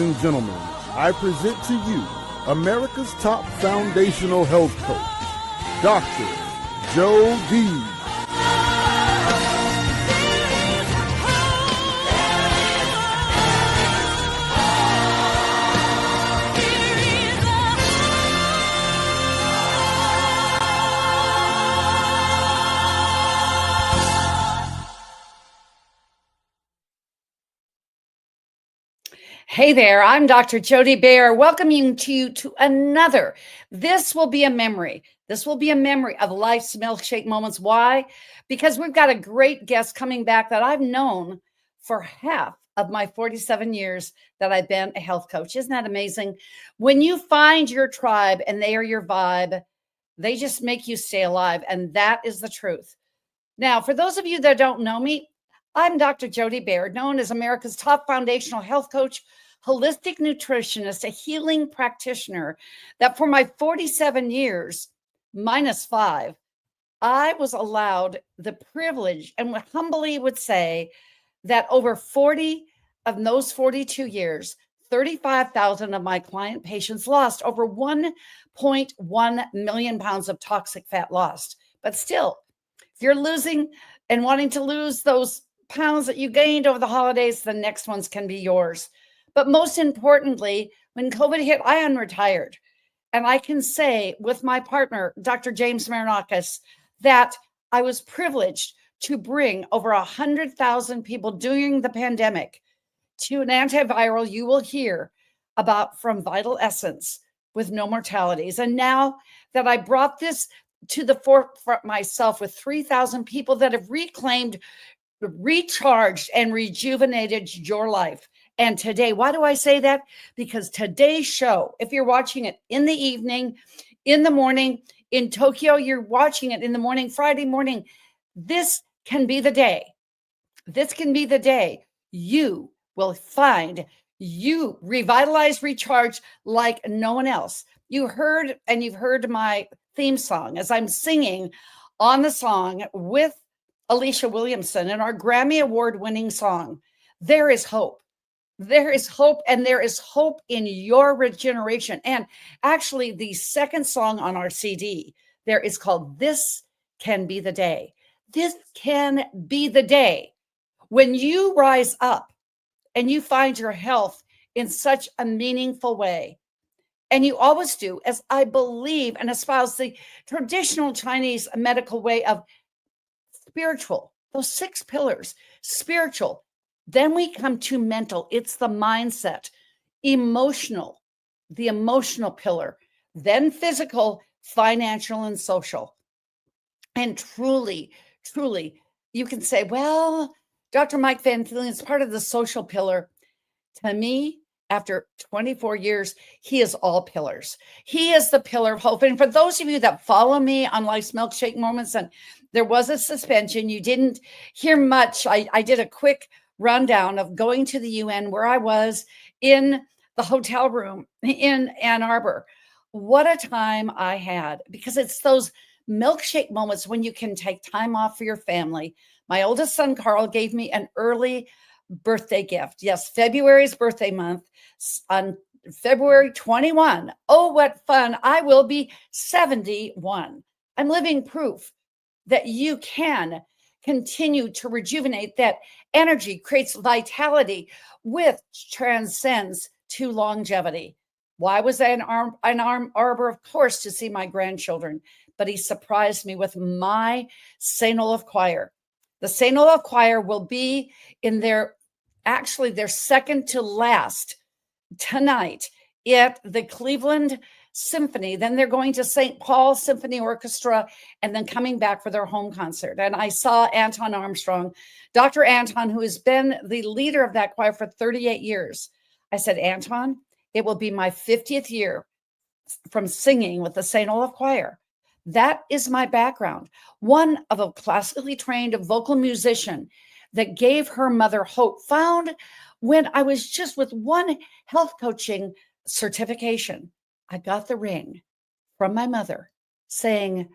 and gentlemen, I present to you America's top foundational health coach, Dr. Joe D. Hey there, I'm Dr. Jody Bayer, welcoming you to another. This will be a memory. This will be a memory of life's milkshake moments. Why? Because we've got a great guest coming back that I've known for half of my 47 years that I've been a health coach. Isn't that amazing? When you find your tribe and they are your vibe, they just make you stay alive. And that is the truth. Now, for those of you that don't know me, I'm Dr. Jody Bayer, known as America's top foundational health coach, holistic nutritionist, a healing practitioner, that for my 47 years, minus 5, I was allowed the privilege and humbly would say that over 40 of those 42 years, 35,000 of my client patients lost over 1.1 million pounds of toxic fat lost. But still, if you're losing and wanting to lose those pounds that you gained over the holidays, the next ones can be yours. But most importantly, when COVID hit, I unretired. And I can say with my partner, Dr. James Marinakis, that I was privileged to bring over 100,000 people during the pandemic to an antiviral you will hear about from Vital Essence with no mortalities. And now that I brought this to the forefront myself with 3,000 people that have reclaimed, recharged, and rejuvenated your life. And today, why do I say that? Because today's show, if you're watching it in the evening, in the morning, in Tokyo, you're watching it in the morning, Friday morning, this can be the day. This can be the day you will find you revitalize, recharge like no one else. You heard, and you've heard my theme song as I'm singing on the song with Alicia Williamson in our Grammy Award winning song, There is Hope. There is hope, and there is hope in your regeneration. And actually, the second song on our CD there is called This Can Be the Day. This can be the day when you rise up and you find your health in such a meaningful way. And you always do, as I believe and espouse the traditional Chinese medical way of spiritual, those 6 pillars, spiritual. Then we come to mental. It's the mindset, emotional, the emotional pillar, then physical, financial, and social. And truly, you can say, well, Dr. Mike Van Thielen is part of the social pillar. To me, after 24 years, he is all pillars. He is the pillar of hope. And for those of you that follow me on Life's Milkshake Moments, and there was a suspension, you didn't hear much. I did a quick rundown of going to the UN where I was in the hotel room in Ann Arbor. What a time I had, because it's those milkshake moments when you can take time off for your family. My oldest son, Carl, gave me an early birthday gift. Yes, February's birthday month on February 21. Oh, what fun. I will be 71. I'm living proof that you can continue to rejuvenate. That energy creates vitality, which transcends to longevity. Why was I in Ann Arbor? Of course, to see my grandchildren, but he surprised me with my St. Olaf Choir. The St. Olaf Choir will be in their second to last tonight at the Cleveland Symphony. Then they're going to St. Paul Symphony Orchestra and then coming back for their home concert. And I saw Anton Armstrong, Dr. Anton, who has been the leader of that choir for 38 years. I said, Anton, it will be my 50th year from singing with the St. Olaf Choir. That is my background. One of a classically trained vocal musician that gave her mother hope, found when I was just with one health coaching certification. I got the ring from my mother saying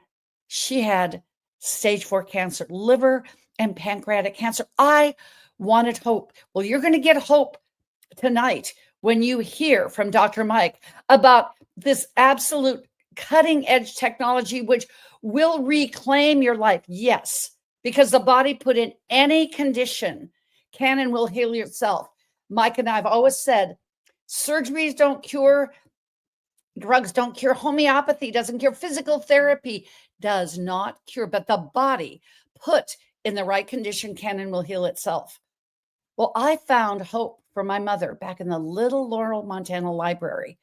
she had stage 4 cancer, liver and pancreatic cancer. I wanted hope. Well, you're going to get hope tonight when you hear from Dr. Mike about this absolute cutting edge technology, which will reclaim your life. Yes, because the body put in any condition can and will heal yourself. Mike and I have always said surgeries don't cure, drugs don't cure, homeopathy doesn't cure, physical therapy does not cure, but the body put in the right condition can and will heal itself. Well, I found hope for my mother back in the little Laurel, Montana library.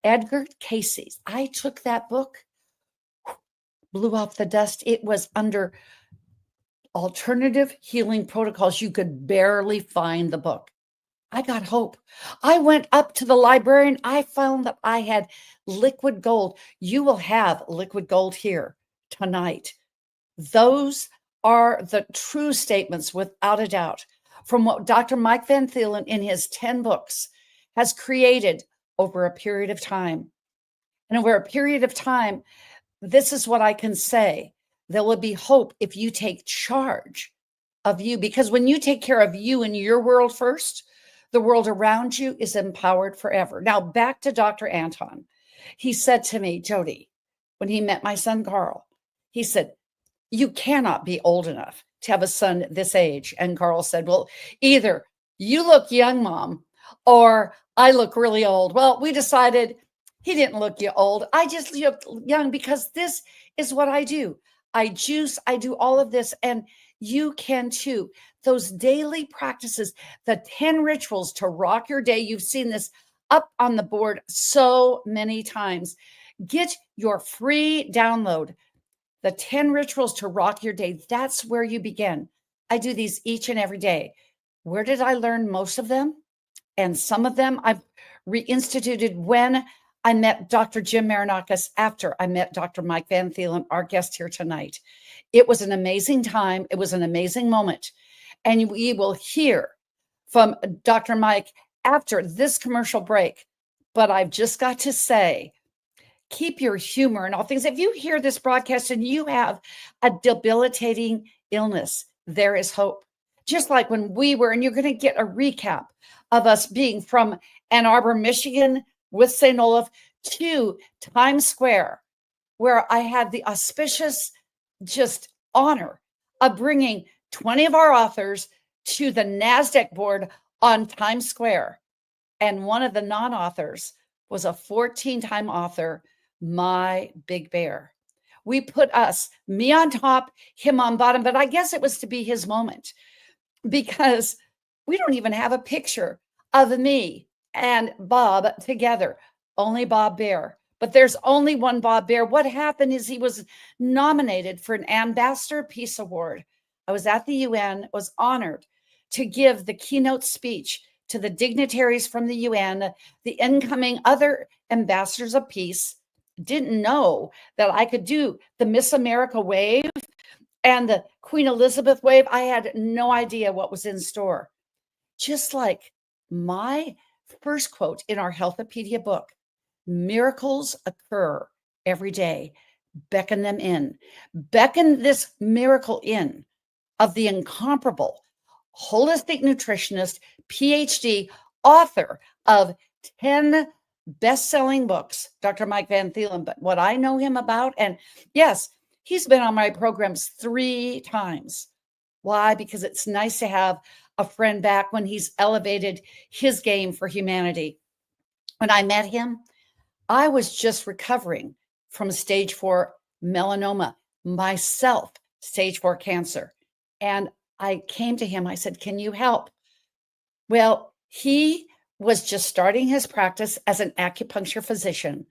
Edgar Cayce's. I took that book, blew off the dust. It was under alternative healing protocols. You could barely find the book. I got hope. I went up to the librarian. I found that I had liquid gold. You will have liquid gold here tonight. Those are the true statements without a doubt from what Dr. Mike Van Thielen in his 10 books has created over a period of time. And over a period of time, this is what I can say. There will be hope if you take charge of you, because when you take care of you and your world first, the world around you is empowered forever. Now, back to Dr. Anton. He said to me, Jody, when he met my son, Carl, he said, you cannot be old enough to have a son this age. And Carl said, well, either you look young, Mom, or I look really old. Well, we decided he didn't look old. I just look young because this is what I do. I juice, I do all of this, and you can too. Those daily practices, the 10 rituals to rock your day. You've seen this up on the board so many times. Get your free download, the 10 rituals to rock your day. That's where you begin. I do these each and every day. Where did I learn most of them? And some of them I've reinstituted when I met Dr. Jim Marinakis after I met Dr. Mike Van Thielen, our guest here tonight. It was an amazing time. It was an amazing moment. And we will hear from Dr. Mike after this commercial break. But I've just got to say, keep your humor and all things. If you hear this broadcast and you have a debilitating illness, there is hope. Just like when we were, and you're going to get a recap of us being from Ann Arbor, Michigan, with St. Olaf to Times Square, where I had the auspicious just honor of bringing 20 of our authors to the NASDAQ board on Times Square. And one of the non-authors was a 14-time author, my big bear. We put me on top, him on bottom, but I guess it was to be his moment because we don't even have a picture of me and Bob together, only Bob Bear. But there's only one Bob Bear. What happened is he was nominated for an Ambassador Peace Award. I was at the UN, was honored to give the keynote speech to the dignitaries from the UN, the incoming other ambassadors of peace. Didn't know that I could do the Miss America wave and the Queen Elizabeth wave. I had no idea what was in store. Just like my first quote in our Healthopedia book, miracles occur every day. Beckon them in. Beckon this miracle in of the incomparable holistic nutritionist, Ph.D., author of 10 best-selling books, Dr. Mike Van Thielen. But what I know him about, and yes, he's been on my programs 3 times. Why? Because it's nice to have a friend back when he's elevated his game for humanity. When I met him, I was just recovering from stage 4 melanoma, myself, stage 4 cancer. And I came to him. I said, can you help? Well, he was just starting his practice as an acupuncture physician.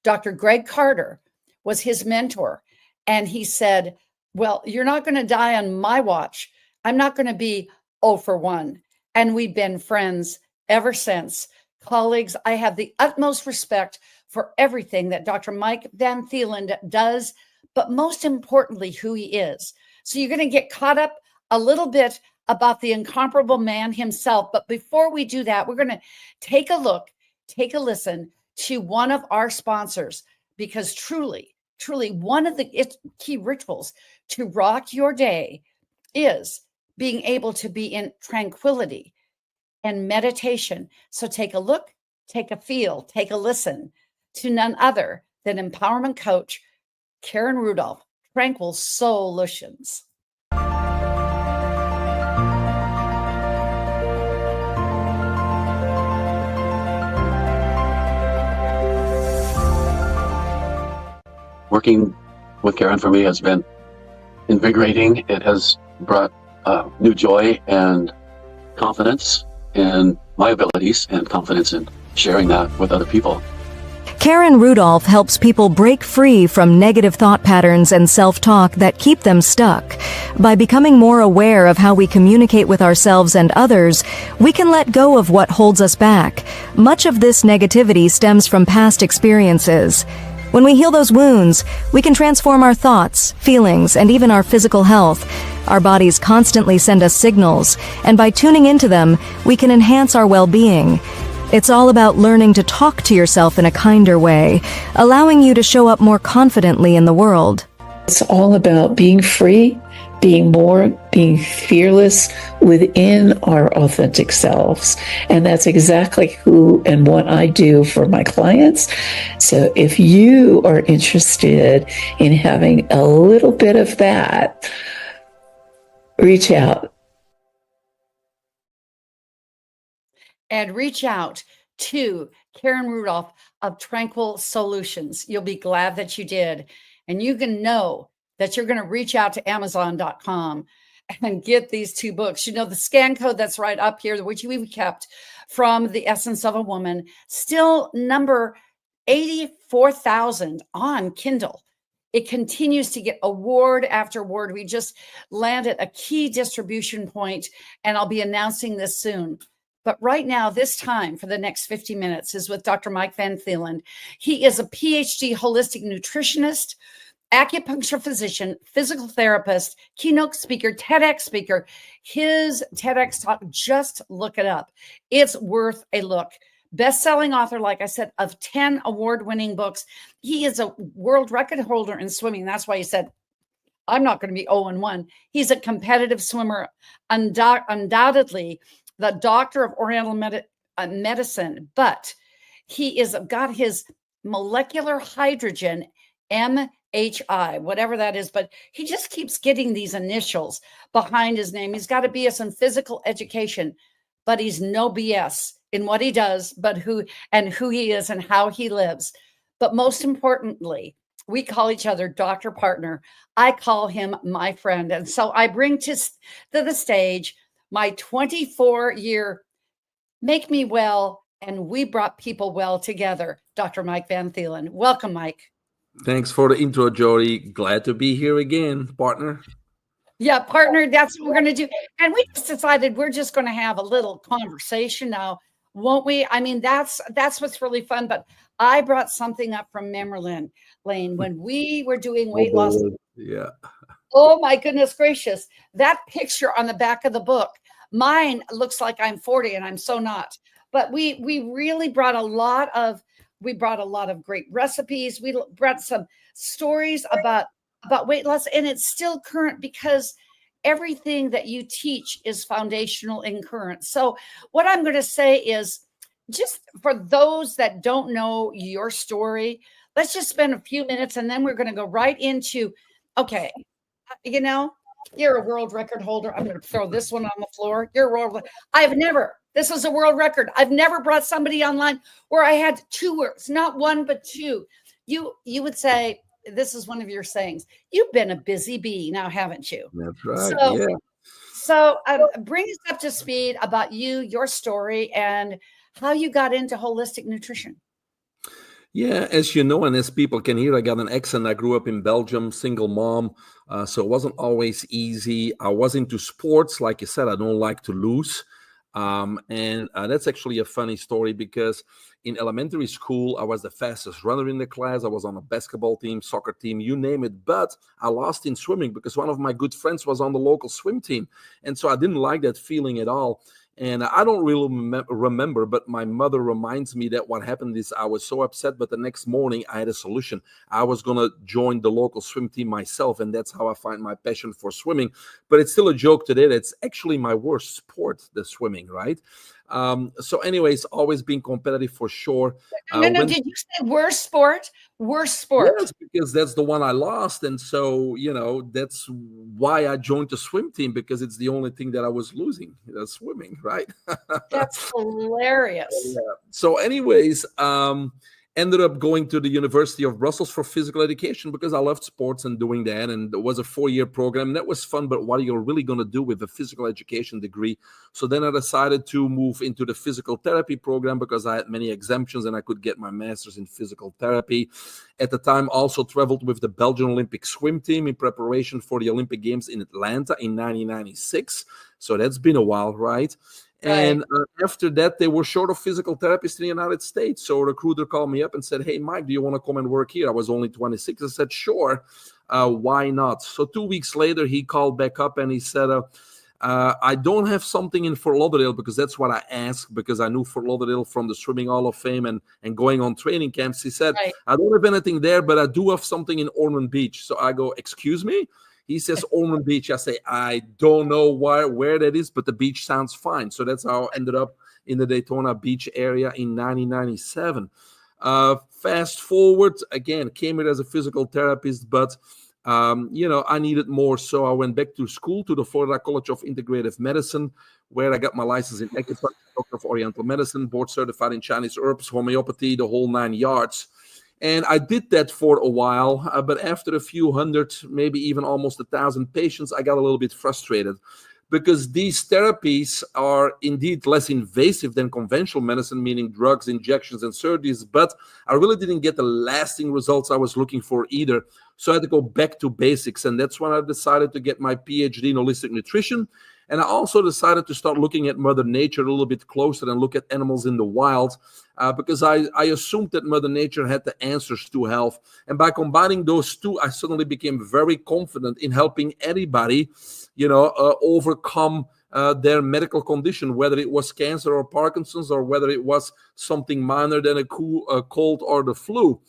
Dr. Greg Carter was his mentor. And he said, well, you're not going to die on my watch. I'm not going to be 0 for 1. And we've been friends ever since. Colleagues, I have the utmost respect for everything that Dr. Mike Van Thielen does, but most importantly, who he is. So you're going to get caught up a little bit about the incomparable man himself. But before we do that, we're going to take a look, take a listen to one of our sponsors, because truly, one of the key rituals to rock your day is being able to be in tranquility and meditation. So take a look, take a feel, take a listen to none other than empowerment coach Karen Rudolph, Tranquil Solutions. Working with Karen for me has been invigorating. It has brought new joy and confidence in my abilities and confidence in sharing that with other people. Karen Rudolph helps people break free from negative thought patterns and self-talk that keep them stuck. By becoming more aware of how we communicate with ourselves and others, we can let go of what holds us back. Much of this negativity stems from past experiences. When we heal those wounds, we can transform our thoughts, feelings, and even our physical health. Our bodies constantly send us signals, and by tuning into them, we can enhance our well-being. It's all about learning to talk to yourself in a kinder way, allowing you to show up more confidently in the world. It's all about being free, being fearless within our authentic selves. And that's exactly who and what I do for my clients. So if you are interested in having a little bit of that, reach out. And reach out to Karen Rudolph of Tranquil Solutions. You'll be glad that you did. And you can know that you're going to reach out to Amazon.com and get these two books. You know, the scan code that's right up here, which we've kept from The Essence of a Woman, still number 84,000 on Kindle. It continues to get award after award. We just landed a key distribution point, and I'll be announcing this soon. But right now, this time for the next 50 minutes is with Dr. Mike Van Thielen. He is a Ph.D. holistic nutritionist, acupuncture physician, physical therapist, keynote speaker, TEDx speaker. His TEDx talk, just look it up. It's worth a look. Best-selling author, like I said, of 10 award-winning books. He is a world record holder in swimming. That's why he said, I'm not going to be 0-1. He's a competitive swimmer, undoubtedly the doctor of Oriental medicine, but he is got his molecular hydrogen, MHI, whatever that is, but he just keeps getting these initials behind his name. He's got a BS in physical education, but he's no BS in what he does, but who he is and how he lives. But most importantly, we call each other doctor partner. I call him my friend. And so I bring to the stage my 24-year Make Me Well, and we brought people well together, Dr. Mike Van Thielen. Welcome, Mike. Thanks for the intro, Jody. Glad to be here again, partner. Yeah, partner, that's what we're going to do. And we just decided we're just going to have a little conversation now, won't we? I mean, that's what's really fun. But I brought something up from memory lane when we were doing weight loss. Yeah. Oh, my goodness gracious. That picture on the back of the book, mine looks like I'm 40 and I'm so not. But we really brought a lot of great recipes. We brought some stories about weight loss, and it's still current because everything that you teach is foundational and current. So what I'm going to say is, just for those that don't know your story, let's just spend a few minutes and then we're going to go right into, okay, you know, you're a world record holder. I'm going to throw this one on the floor. You're a world. This is a world record. I've never brought somebody online where I had 2 words, not one, but 2. You would say, this is one of your sayings. You've been a busy bee now, haven't you? That's right. So bring us up to speed about your story, and how you got into holistic nutrition. Yeah, as you know, and as people can hear, I got an accent. I grew up in Belgium, single mom, so it wasn't always easy. I was into sports. Like you said, I don't like to lose. And that's actually a funny story, because in elementary school, I was the fastest runner in the class. I was on a basketball team, soccer team, you name it. But I lost in swimming because one of my good friends was on the local swim team. And so I didn't like that feeling at all. And I don't really remember, but my mother reminds me that what happened is I was so upset, but the next morning I had a solution. I was going to join the local swim team myself, and that's how I find my passion for swimming. But it's still a joke today. That's actually my worst sport, the swimming, right? So anyways, always been competitive for sure. No, did you say worst sport? Worst sport. Yes, because that's the one I lost. And so, that's why I joined the swim team, because it's the only thing that I was losing, swimming, right? That's hilarious. Yeah. So anyways, ended up going to the University of Brussels for physical education because I loved sports and doing that. And it was a 4-year program. That was fun, but what are you really going to do with a physical education degree? So then I decided to move into the physical therapy program because I had many exemptions and I could get my master's in physical therapy. At the time, also traveled with the Belgian Olympic swim team in preparation for the Olympic Games in Atlanta in 1996. So that's been a while, right? And after that, they were short of physical therapists in the United States. So a recruiter called me up and said, "Hey, Mike, do you want to come and work here?" I was only 26. I said, "Sure. Why not?" So 2 weeks later, he called back up and he said, I don't have something in Fort Lauderdale, because that's what I asked, because I knew Fort Lauderdale from the Swimming Hall of Fame and going on training camps. He said, "I don't have anything there, but I do have something in Ormond Beach." So I go, "Excuse me?" He says, "Ormond Beach." I say, "I don't know where that is, but the beach sounds fine." So that's how I ended up in the Daytona Beach area in 1997. Fast forward, again, came here as a physical therapist, but I needed more. So I went back to school to the Florida College of Integrative Medicine, where I got my license in acupuncture, doctor of Oriental Medicine, board certified in Chinese herbs, homeopathy, the whole 9 yards. And I did that for a while, but after a few hundred, maybe even almost 1,000 patients, I got a little bit frustrated, because these therapies are indeed less invasive than conventional medicine, meaning drugs, injections, and surgeries, but I really didn't get the lasting results I was looking for either. So I had to go back to basics, and that's when I decided to get my Ph.D. in holistic nutrition. And I also decided to start looking at Mother Nature a little bit closer and look at animals in the wild, because I assumed that Mother Nature had the answers to health. And by combining those two, I suddenly became very confident in helping anybody, overcome their medical condition, whether it was cancer or Parkinson's, or whether it was something minor than a cold or the flu.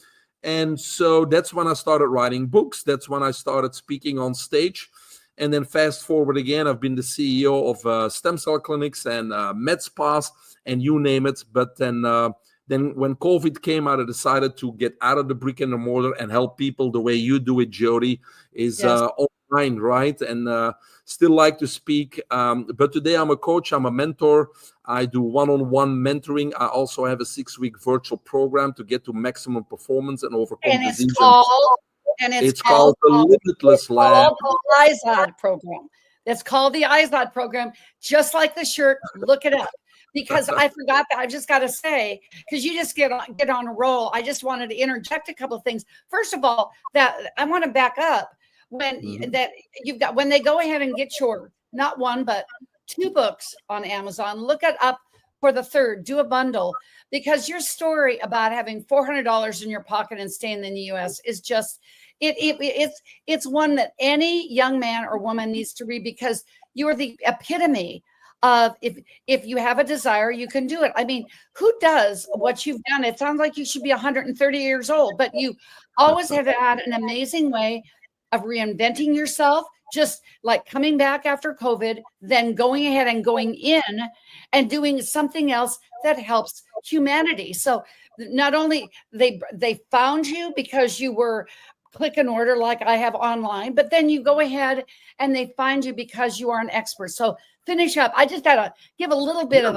And so that's when I started writing books. That's when I started speaking on stage. And then fast forward again, I've been the CEO of stem cell clinics and med spas and you name it. But then when COVID came out, I decided to get out of the brick and mortar and help people the way you do it, Jody, is online, right? And still like to speak. But today I'm a coach, I'm a mentor. I do one-on-one mentoring. I also have a 6-week virtual program to get to maximum performance and overcome disease. It's called the Limitless Lab. The IZOD program. That's called the IZOD program, just like the shirt. Look it up, because I forgot that. I just got to say, because you just get on a roll. I just wanted to interject a couple of things. First of all, that I want to back up when when they go ahead and get your not one but 2 books on Amazon. Look it up for the third. Do a bundle, because your story about having $400 in your pocket and staying in the U.S. is just. It's one that any young man or woman needs to read, because you are the epitome of if you have a desire, you can do it. I mean, who does what you've done? It sounds like you should be 130 years old, but you always have had an amazing way of reinventing yourself, just like coming back after COVID, then going ahead and going in and doing something else that helps humanity. So not only they found you because you were click and order like I have online, but then you go ahead and they find you because you are an expert. So finish up. I just got to give a little bit of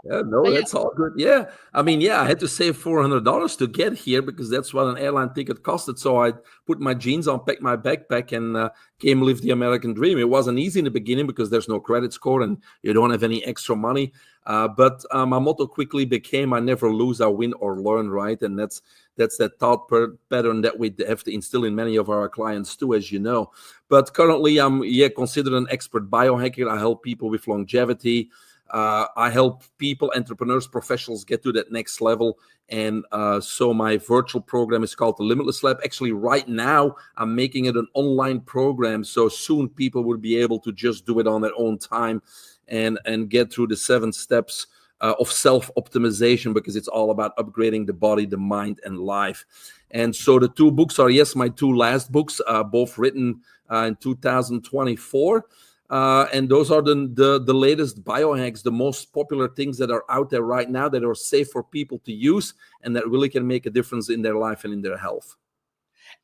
that's all good. Yeah. I mean, I had to save $400 to get here, because that's what an airline ticket costed. So I put my jeans on, packed my backpack, and came live the American dream. It wasn't easy in the beginning because there's no credit score and you don't have any extra money. But my motto quickly became, I never lose, I win or learn, right? And that's that thought pattern that we have to instill in many of our clients too, as you know. But currently I'm considered an expert biohacker. I help people with longevity. I help people, entrepreneurs, professionals get to that next level. And so my virtual program is called the Limitless Lab. Actually, right now, I'm making it an online program. So soon people will be able to just do it on their own time and get through the 7 steps of self-optimization, because it's all about upgrading the body, the mind, and life. And so the 2 books are, my 2 last books, both written in 2024. And those are the latest biohacks, the most popular things that are out there right now that are safe for people to use and that really can make a difference in their life and in their health.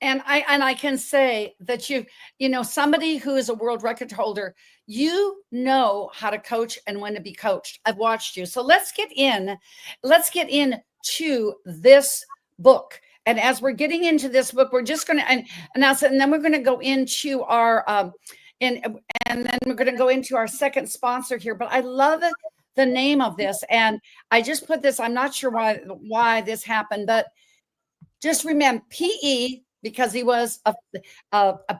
And I can say that you know, somebody who is a world record holder, you know how to coach and when to be coached. I've watched you. So let's get into this book. And as we're getting into this book, we're just going to announce it, and then we're going to go into our and then we're going to go into our second sponsor here. But I love the name of this, and I just put this. I'm not sure why this happened, but just remember PE, because he was a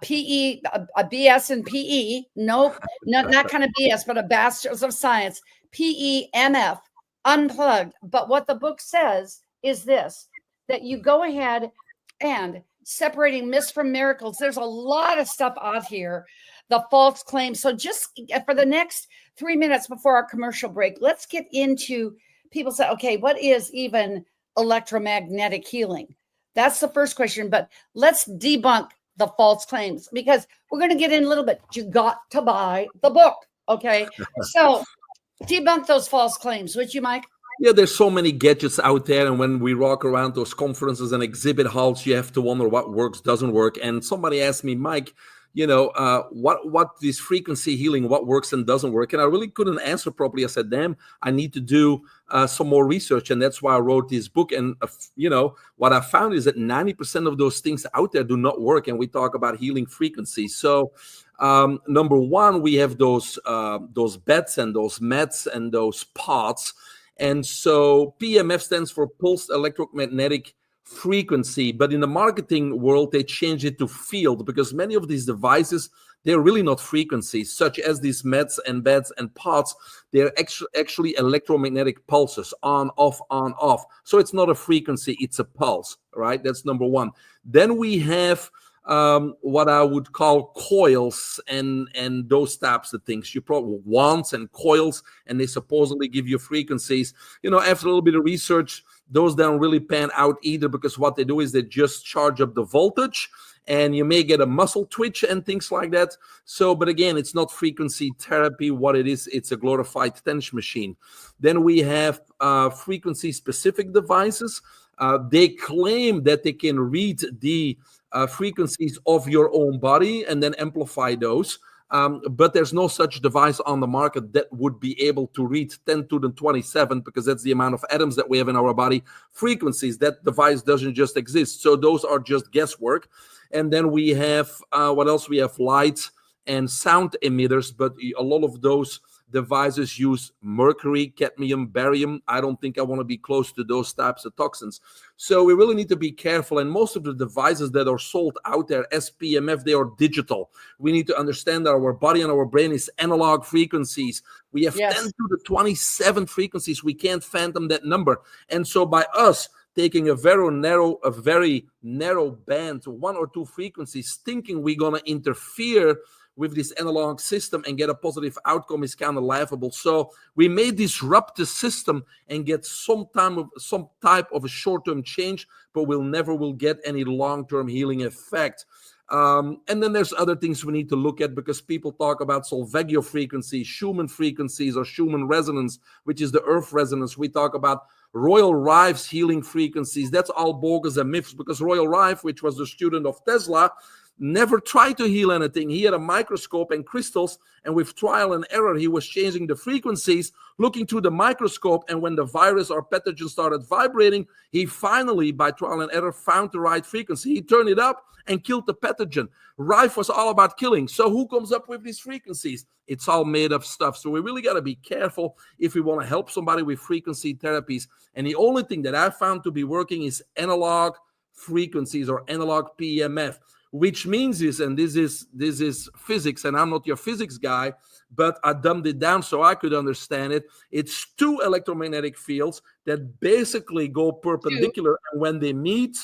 PE, a BS in PE. Nope, not kind of BS, but a Bachelor's of Science, PEMF, unplugged. But what the book says is this, that you go ahead and separating myths from miracles. There's a lot of stuff out here, the false claims. So just for the next 3 minutes before our commercial break, let's get into, people say, okay, what is even electromagnetic healing? That's the first question, but let's debunk the false claims, because we're going to get in a little bit. You got to buy the book, okay? So debunk those false claims, would you, Mike? Yeah, there's so many gadgets out there, and when we walk around those conferences and exhibit halls, you have to wonder what works, doesn't work. And somebody asked me, Mike, you know, what this frequency healing, what works and doesn't work? And I really couldn't answer properly. I said, damn, I need to do some more research. And that's why I wrote this book. And, you know, what I found is that 90% of those things out there do not work. And we talk about healing frequencies. So number one, we have those beds and those meds and those pods. And so PEMF stands for pulsed electromagnetic frequency, but in the marketing world, they change it to field, because many of these devices, they're really not frequencies, such as these meds and beds and pods. They're actually electromagnetic pulses, on, off, on, off. So it's not a frequency, it's a pulse, right? That's number one. Then we have what I would call coils and those types of things. You probably wands and coils, and they supposedly give you frequencies. You know, after a little bit of research, those don't really pan out either, because what they do is they just charge up the voltage, and you may get a muscle twitch and things like that. So, but again, it's not frequency therapy. What it is, it's a glorified tension machine. Then we have frequency-specific devices. They claim that they can read the frequencies of your own body and then amplify those. But there's no such device on the market that would be able to read 10 to the 27, because that's the amount of atoms that we have in our body, frequencies. That device doesn't just exist. So those are just guesswork. And then we have, what else? We have light and sound emitters, but a lot of those devices use mercury, cadmium, barium. I don't think I want to be close to those types of toxins. So we really need to be careful. And most of the devices that are sold out there as PEMF, they are digital. We need to understand that our body and our brain is analog frequencies. We have 10 to the 27 frequencies. We can't phantom that number. And so by us taking a very narrow band, one or two frequencies, thinking we're going to interfere with this analog system and get a positive outcome is kind of laughable. So we may disrupt the system and get some type of a short-term change, but we'll never get any long-term healing effect. And then there's other things we need to look at, because people talk about Solfeggio frequencies, Schumann frequencies, or Schumann resonance, which is the earth resonance. We talk about Royal Rive's healing frequencies. That's all bogus and myths, because Royal Rive, which was the student of Tesla, never tried to heal anything. He had a microscope and crystals, and with trial and error, he was changing the frequencies, looking through the microscope, and when the virus or pathogen started vibrating, he finally, by trial and error, found the right frequency. He turned it up and killed the pathogen. Rife was all about killing. So who comes up with these frequencies? It's all made up stuff. So we really got to be careful if we want to help somebody with frequency therapies. And the only thing that I found to be working is analog frequencies, or analog PEMF. Which means is, and this is physics, and I'm not your physics guy, but I dumbed it down so I could understand it. It's two electromagnetic fields that basically go perpendicular, and when they meet,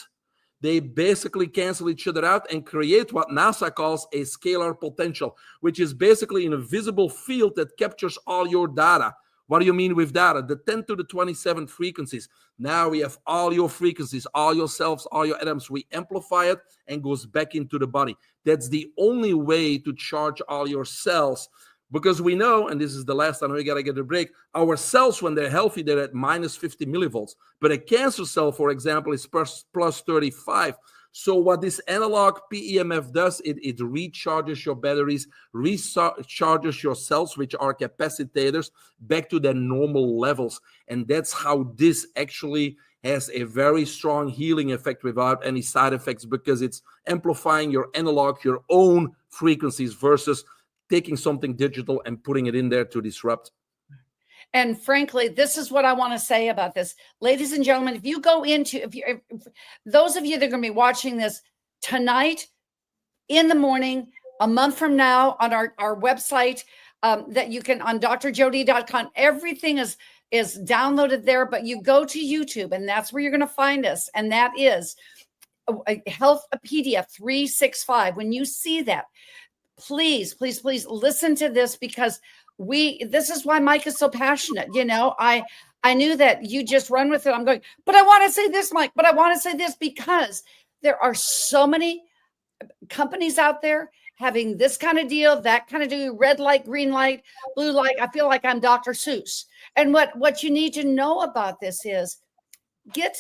they basically cancel each other out and create what NASA calls a scalar potential, which is basically an invisible field that captures all your data. What do you mean with that? At the 10 to the 27 frequencies, now we have all your frequencies, all your cells, all your atoms. We amplify it and goes back into the body. That's the only way to charge all your cells, because we know, and this is the last time we got to get a break, our cells, when they're healthy, they're at minus 50 millivolts. But a cancer cell, for example, is plus 35. So what this analog PEMF does, it recharges your batteries, recharges your cells, which are capacitors, back to their normal levels. And that's how this actually has a very strong healing effect without any side effects, because it's amplifying your analog, your own frequencies, versus taking something digital and putting it in there to disrupt. And frankly, this is what I want to say about this. Ladies and gentlemen, if you go into, if those of you that are going to be watching this tonight, in the morning, a month from now, on our website, that you can, on drjody.com, everything is downloaded there, but you go to YouTube and that's where you're going to find us. And that is Healthpedia 365. When you see that, please, please, please listen to this, because this is why Mike is so passionate. You know, I knew that you just run with it. I'm going, but I want to say this, Mike, but I want to say this, because there are so many companies out there having this kind of deal, that kind of deal, red light, green light, blue light. I feel like I'm Dr. Seuss. And what you need to know about this is get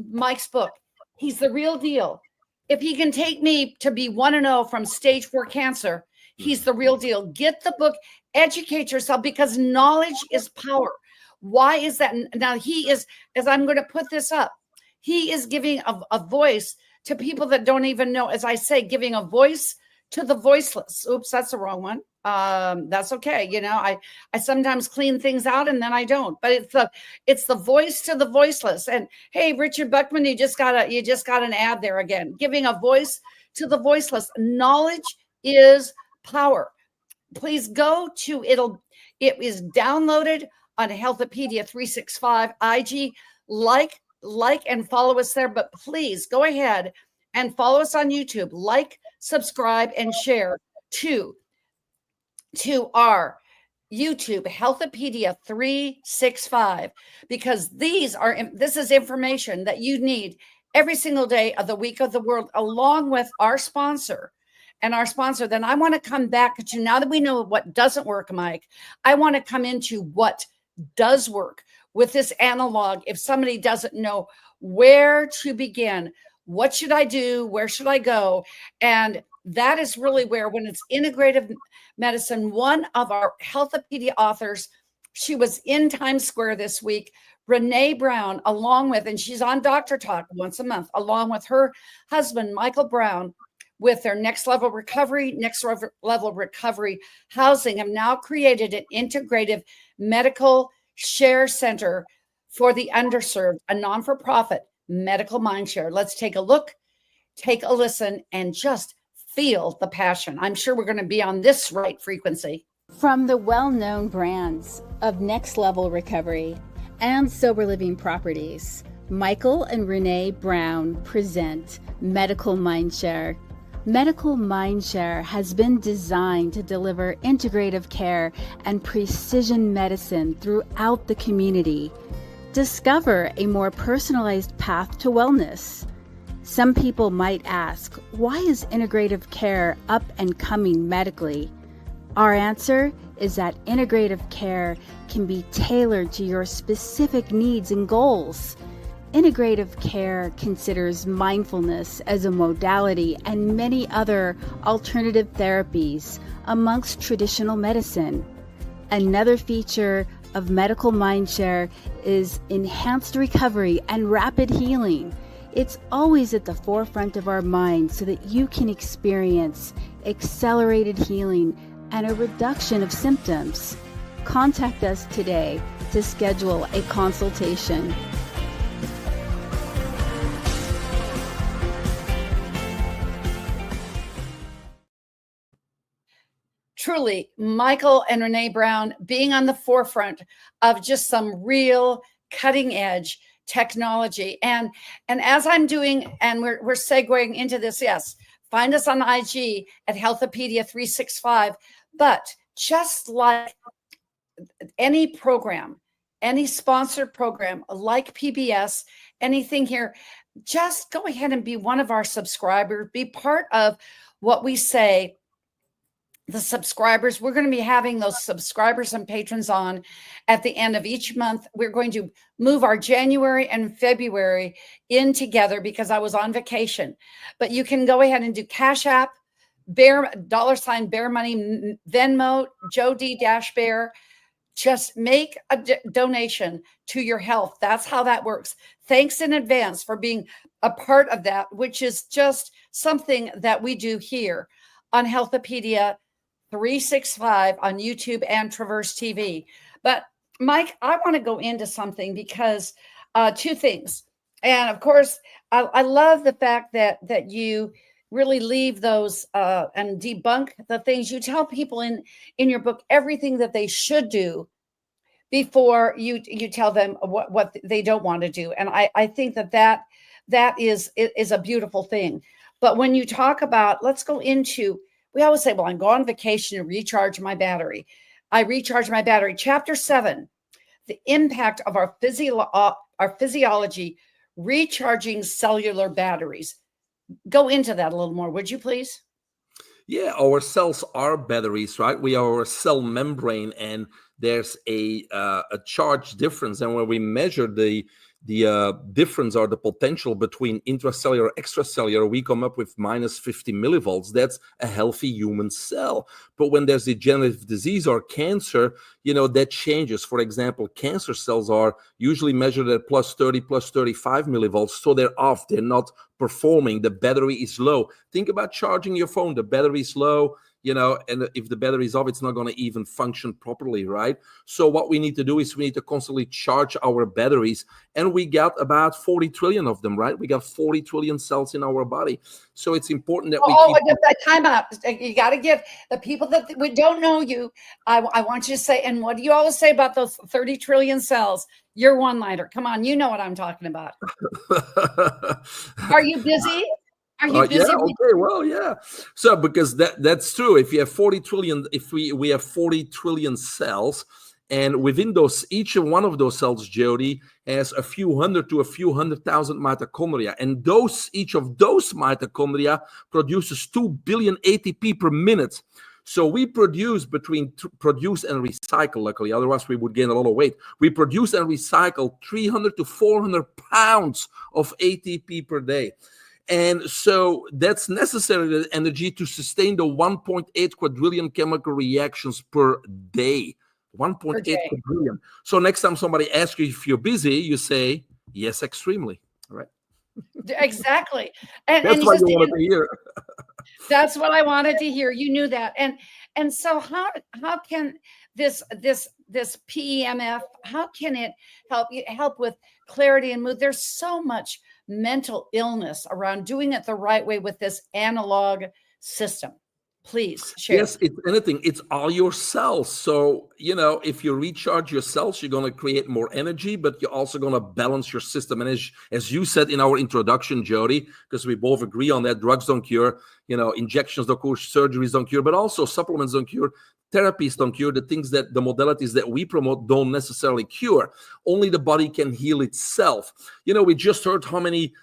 Mike's book. He's the real deal. If he can take me to be 1-0 from stage 4 cancer, he's the real deal. Get the book, educate yourself, because knowledge is power. Why is that? Now he is, as I'm going to put this up, he is giving a voice to people that don't even know. As I say, giving a voice to the voiceless. Oops, that's the wrong one. That's okay. You know, I sometimes clean things out and then I don't, but it's the voice to the voiceless. And hey, Richard Buckman, you just got an ad there again, giving a voice to the voiceless. Knowledge is power. Please go to it is downloaded on Healthpedia 365 IG. Like and follow us there, but please go ahead and follow us on YouTube. Like, subscribe, and share to our YouTube, Healthpedia 365, because this is information that you need every single day of the week of the world, along with our sponsor. And our sponsor, then I want to come back to, now that we know what doesn't work, Mike, I want to come into what does work with this analog. If somebody doesn't know where to begin, what should I do? Where should I go? And that is really where, when it's integrative medicine, one of our Healthpedia authors, she was in Times Square this week, Renee Brown, along with, and she's on Doctor Talk once a month, along with her husband, Michael Brown, with their Next Level Recovery Housing, have now created an integrative medical share center for the underserved, a non-for-profit medical mindshare. Let's take a look, take a listen, and just feel the passion. I'm sure we're going to be on this right frequency. From the well-known brands of Next Level Recovery and Sober Living Properties, Michael and Renee Brown present Medical Mindshare. Medical Mindshare has been designed to deliver integrative care and precision medicine throughout the community. Discover a more personalized path to wellness. Some people might ask, why is integrative care up and coming medically? Our answer is that integrative care can be tailored to your specific needs and goals. Integrative care considers mindfulness as a modality and many other alternative therapies amongst traditional medicine. Another feature of Medical Mindshare is enhanced recovery and rapid healing. It's always at the forefront of our mind so that you can experience accelerated healing and a reduction of symptoms. Contact us today to schedule a consultation. Truly, Michael and Renee Brown being on the forefront of just some real cutting edge technology. And as I'm doing, and we're segueing into this, yes, find us on IG at Healthpedia 365. But just like any program, any sponsored program like PBS, anything here, just go ahead and be one of our subscribers, be part of what we say, the subscribers. We're going to be having those subscribers and patrons on at the end of each month. We're going to move our January and February in together because I was on vacation. But you can go ahead and do Cash App, Bear, $ Bear Money, Venmo, Joe D Bear. Just make a donation to your health. That's how that works. Thanks in advance for being a part of that, which is just something that we do here on Healthopedia 365 on YouTube and Traverse TV. But Mike, I want to go into something because two things. And of course, I love the fact that you really leave those and debunk the things. You tell people in your book everything that they should do before you tell them what they don't want to do. And I think that is a beautiful thing. But when you talk about, let's go into, we always say, well, I'm going on vacation to recharge my battery. I recharge my battery. Chapter 7, the impact of our physiology recharging cellular batteries. Go into that a little more, would you please? Yeah, our cells are batteries, right? We are a cell membrane, and there's a charge difference. And when we measure the difference or the potential between intracellular, extracellular, we come up with minus 50 millivolts. That's a healthy human cell. But when there's degenerative disease or cancer, that changes. For example, cancer cells are usually measured at plus 30, plus 35 millivolts. So they're off. They're not performing. The battery is low. Think about charging your phone. The battery is low. And if the battery is off, it's not going to even function properly, right? So what we need to do is we need to constantly charge our batteries. And we got about 40 trillion of them, right? We got 40 trillion cells in our body. So it's important that we keep... Time out. You got to give the people that we don't know you, I want you to say, and what do you always say about those 30 trillion cells? You're one-liner. Come on, you know what I'm talking about. Are you busy? Are you busy? Yeah, okay, well, yeah. So because that's true. If you have 40 trillion, if we have 40 trillion cells, and within those, each one of those cells, Jody, has a few hundred to a few 100,000 mitochondria. And each of those mitochondria produces 2 billion ATP per minute. So we produce and recycle, luckily, otherwise we would gain a lot of weight. We produce and recycle 300 to 400 pounds of ATP per day. And so that's necessary, the energy, to sustain the 1.8 quadrillion chemical reactions per day. 1.8 quadrillion. So next time somebody asks you if you're busy, you say, yes, extremely. All right. Exactly. And that's what you wanted to hear. That's what I wanted to hear. You knew that. And so how can this PEMF, how can it help with clarity and mood? There's so much mental illness around doing it the right way with this analog system. Please share. Yes, it's anything. It's all your cells. So, if you recharge your cells, you're going to create more energy, but you're also going to balance your system. And as you said in our introduction, Jody, because we both agree on that, drugs don't cure, injections don't cure, surgeries don't cure, but also supplements don't cure. Therapies don't cure. The modalities that we promote don't necessarily cure. Only the body can heal itself. We just heard how many,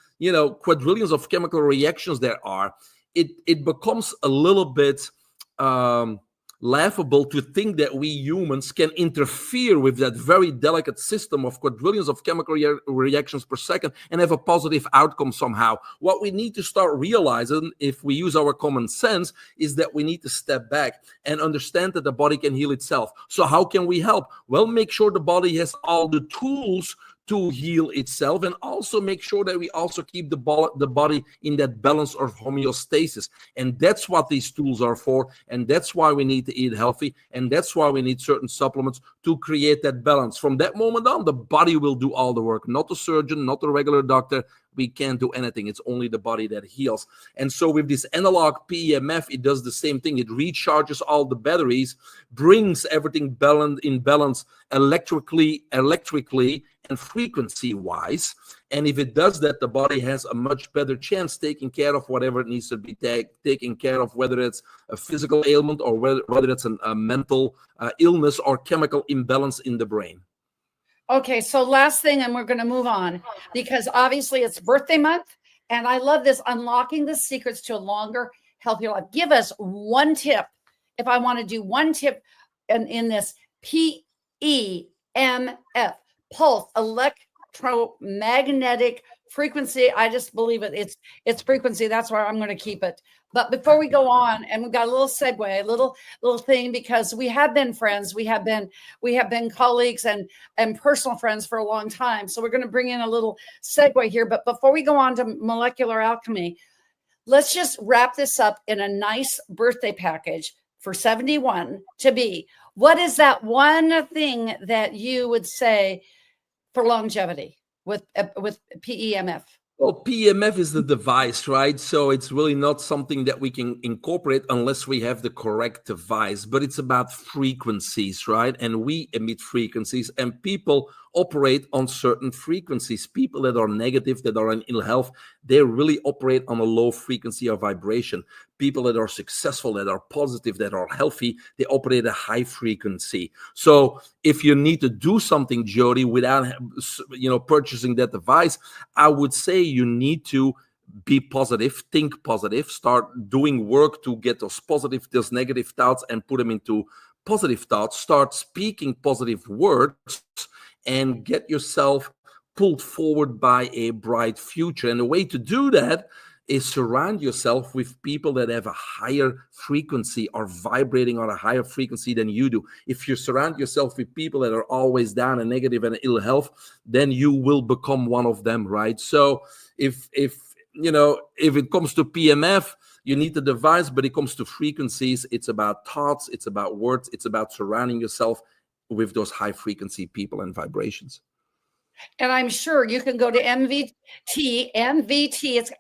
quadrillions of chemical reactions there are. It becomes a little bit laughable to think that we humans can interfere with that very delicate system of quadrillions of chemical reactions per second and have a positive outcome somehow. What we need to start realizing, if we use our common sense, is that we need to step back and understand that the body can heal itself. So how can we help? Well, make sure the body has all the tools to heal itself, and also make sure that we also keep the body in that balance or homeostasis. And that's what these tools are for, and that's why we need to eat healthy, and that's why we need certain supplements to create that balance. From that moment on, the body will do all the work, not the surgeon, not the regular doctor. we can't do anything. It's only the body that heals. And so with this analog PEMF, it does the same thing. It recharges all the batteries, brings everything in balance electrically and frequency-wise. And if it does that, the body has a much better chance taking care of whatever it needs to be taken care of, whether it's a physical ailment or whether it's a mental illness or chemical imbalance in the brain. Okay, so last thing, and we're going to move on, because obviously it's birthday month, and I love this, unlocking the secrets to a longer, healthier life. Give us one tip, if I want to do one tip in this PEMF, pulse electromagnetic frequency. I just believe it. It's frequency. That's where I'm going to keep it. But before we go on, and we've got a little segue, a little thing, because we have been friends, we have been colleagues and personal friends for a long time. So we're going to bring in a little segue here. But before we go on to molecular alchemy, let's just wrap this up in a nice birthday package for 71 to be. What is that one thing that you would say for longevity with PEMF? Well, PEMF is the device, right? So it's really not something that we can incorporate unless we have the correct device, but it's about frequencies, right? And we emit frequencies, and people operate on certain frequencies. People that are negative, that are in ill health, they really operate on a low frequency of vibration. People that are successful, that are positive, that are healthy, they operate a high frequency. So if you need to do something, Jody, without purchasing that device, I would say you need to be positive, think positive, start doing work to get those negative thoughts and put them into positive thoughts, start speaking positive words, and get yourself pulled forward by a bright future. And the way to do that is surround yourself with people that have a higher frequency or vibrating on a higher frequency than you do. If you surround yourself with people that are always down and negative and ill health, then you will become one of them, right? So if it comes to PEMF, you need the device, but it comes to frequencies, it's about thoughts, it's about words, it's about surrounding yourself with those high frequency people and vibrations. And I'm sure you can go to MVT.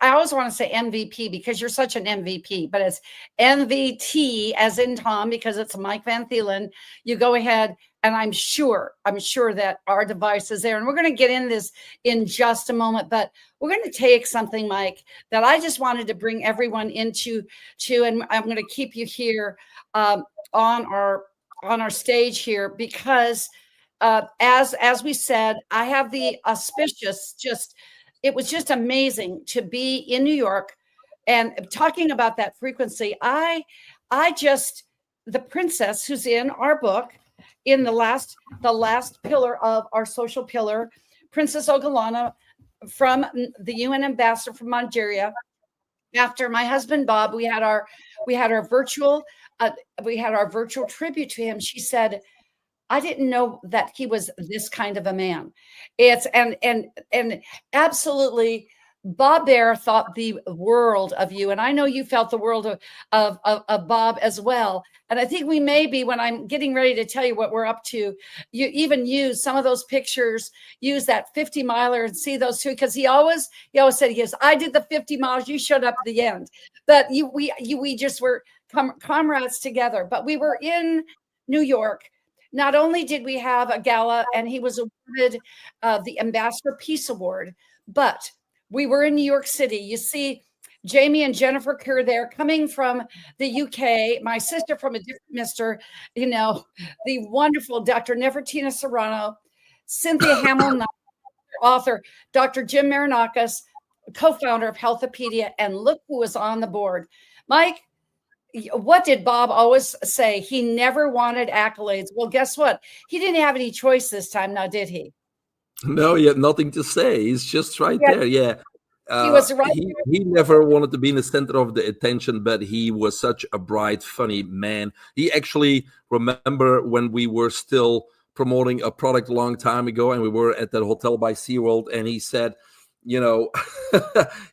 I always want to say MVP because you're such an MVP, but it's MVT as in Tom, because it's Mike Van Thielen. You go ahead, and I'm sure that our device is there. And we're going to get in this in just a moment, but we're going to take something, Mike, that I just wanted to bring everyone into, and I'm going to keep you here on our stage here, because as we said, I have the auspicious, it was just amazing to be in New York and talking about that frequency. The princess who's in our book, in the last pillar of our social pillar, Princess Ogalana, from the UN ambassador from Nigeria. After my husband Bob, we had our virtual tribute to him. She said, I didn't know that he was this kind of a man. And absolutely, Bob Bear thought the world of you. And I know you felt the world of Bob as well. And I think we may be, when I'm getting ready to tell you what we're up to, you even use some of those pictures, use that 50 miler and see those two, because he always said, he goes, I did the 50 miles, you showed up at the end. But we just were comrades together. But we were in New York. Not only did we have a gala, and he was awarded the Ambassador Peace Award, but we were in New York City. You see Jamie and Jennifer Kerr there, coming from the UK, my sister from a different mister, the wonderful Dr. Nefertina Serrano, Cynthia Hamilton, author, Dr. Jim Marinakis, co-founder of Healthopedia, and look who was on the board. Mike, what did Bob always say? He never wanted accolades. Well, guess what? He didn't have any choice this time, now did he? No, he had nothing to say. He's just right there. Yeah. He was right. He never wanted to be in the center of the attention, but he was such a bright, funny man. He actually, remember when we were still promoting a product a long time ago, and we were at that hotel by SeaWorld, and he said,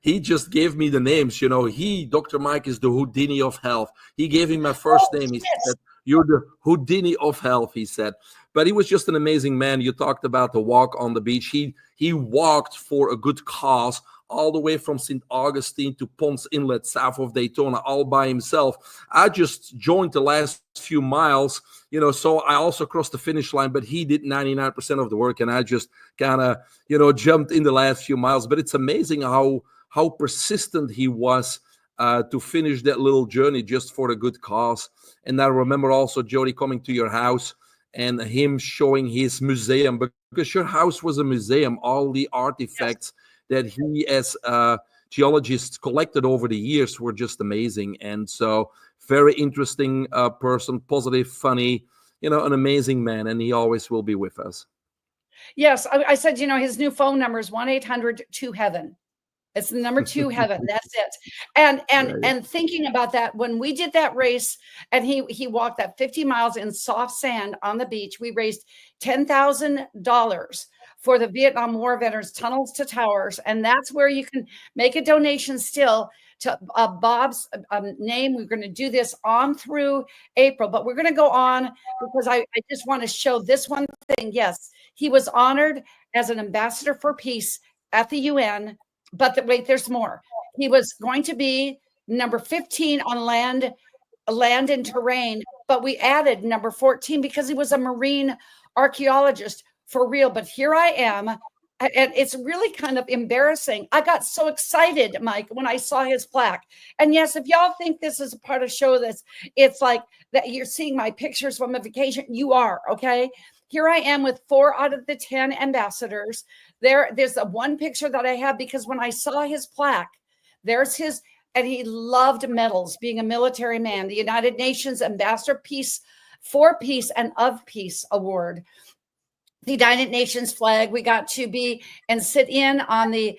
he just gave me the names. Dr. Mike is the Houdini of health. He gave me my first name. He said, You're the Houdini of health, he said. But he was just an amazing man. You talked about the walk on the beach. He walked for a good cause all the way from St. Augustine to Ponce Inlet, south of Daytona, all by himself. I just joined the last few miles, so I also crossed the finish line, but he did 99% of the work, and I just kind of, jumped in the last few miles. But it's amazing how persistent he was to finish that little journey just for a good cause. And I remember also Jody coming to your house and him showing his museum, because your house was a museum, all the artifacts that he as a geologist collected over the years were just amazing. And so very interesting person, positive, funny, an amazing man, and he always will be with us. Yes, I said, his new phone number is 1-800-2-HEAVEN. It's the number 2 heaven. That's it. And thinking about that, when we did that race and he walked that 50 miles in soft sand on the beach, we raised $10,000 for the Vietnam War veterans, Tunnels to Towers. And that's where you can make a donation still to Bob's name. We're going to do this on through April, but we're going to go on because I just want to show this one thing. Yes, he was honored as an ambassador for peace at the UN. But wait, there's more. He was going to be number 15 on land and terrain, but we added number 14 because he was a marine archaeologist for real. But here I am, and it's really kind of embarrassing. I got so excited, Mike, when I saw his plaque. And yes, if y'all think this is a part of show this, it's like that you're seeing my pictures from a vacation. You are, okay? Here I am with 4 out of the 10 ambassadors. There's a one picture that I have because when I saw his plaque, there's his, and he loved medals, being a military man, the United Nations Ambassador for Peace and of Peace Award, the United Nations flag. We got to be and sit in on the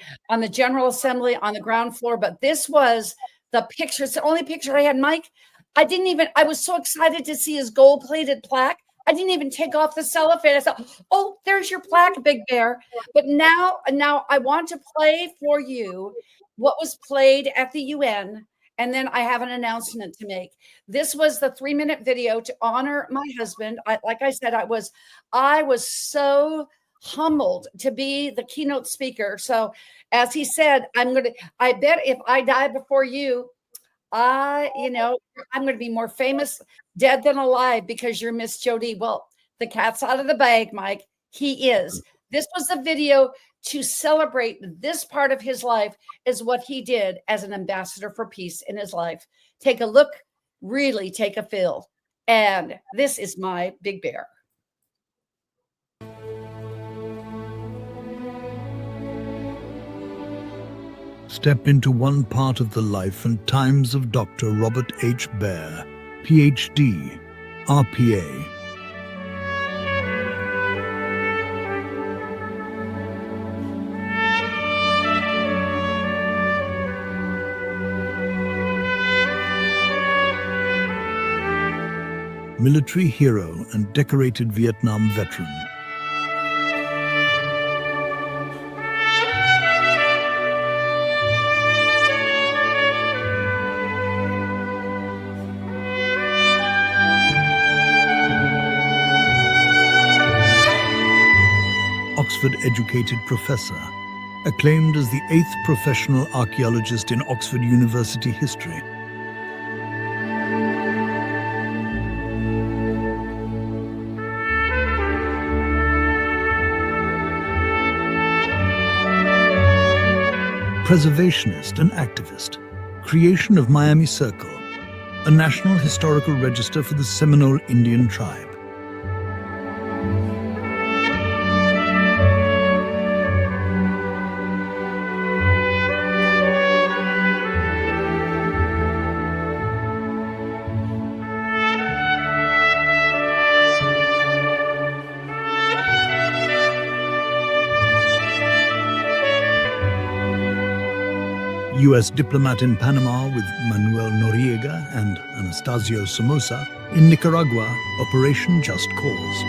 General Assembly on the ground floor. But this was the picture. It's the only picture I had, Mike. I was so excited to see his gold-plated plaque. I didn't even take off the cellophane. I thought, oh, there's your plaque, Big Bear. But now I want to play for you what was played at the UN. And then I have an announcement to make. This was the 3-minute video to honor my husband. Like I said, I was so humbled to be the keynote speaker. So as he said, I bet if I die before you, I'm going to be more famous dead than alive because you're Miss Jody. Well, the cat's out of the bag, Mike. He is. This was the video to celebrate this part of his life, is what he did as an ambassador for peace in his life. Take a look, really take a feel. And this is my Big Bear. Step into one part of the life and times of Dr. Robert H. Bear, Ph.D., RPA. Military hero and decorated Vietnam veteran. Oxford-educated professor, acclaimed as the 8th professional archaeologist in Oxford University history. Preservationist and activist, creation of Miami Circle, a national historical register for the Seminole Indian tribe. U.S. diplomat in Panama with Manuel Noriega and Anastasio Somoza. In Nicaragua, Operation Just Cause.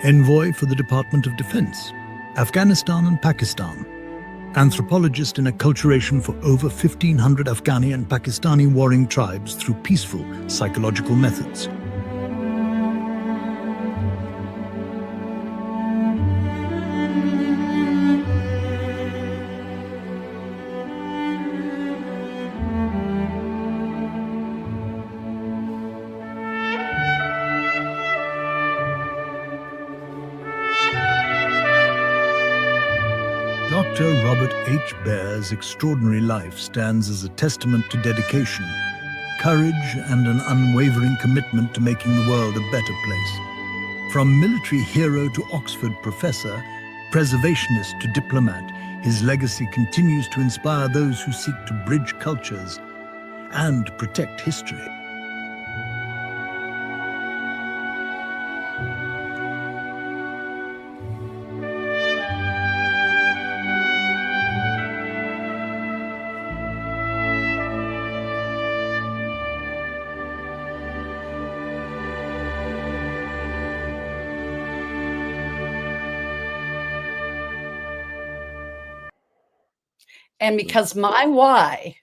Envoy for the Department of Defense, Afghanistan and Pakistan. anthropologist in acculturation for over 1,500 Afghani and Pakistani warring tribes through peaceful psychological methods. Dr. Robert H. Baer's extraordinary life stands as a testament to dedication, courage, and an unwavering commitment to making the world a better place. From military hero to Oxford professor, preservationist to diplomat, his legacy continues to inspire those who seek to bridge cultures and protect history. And because my why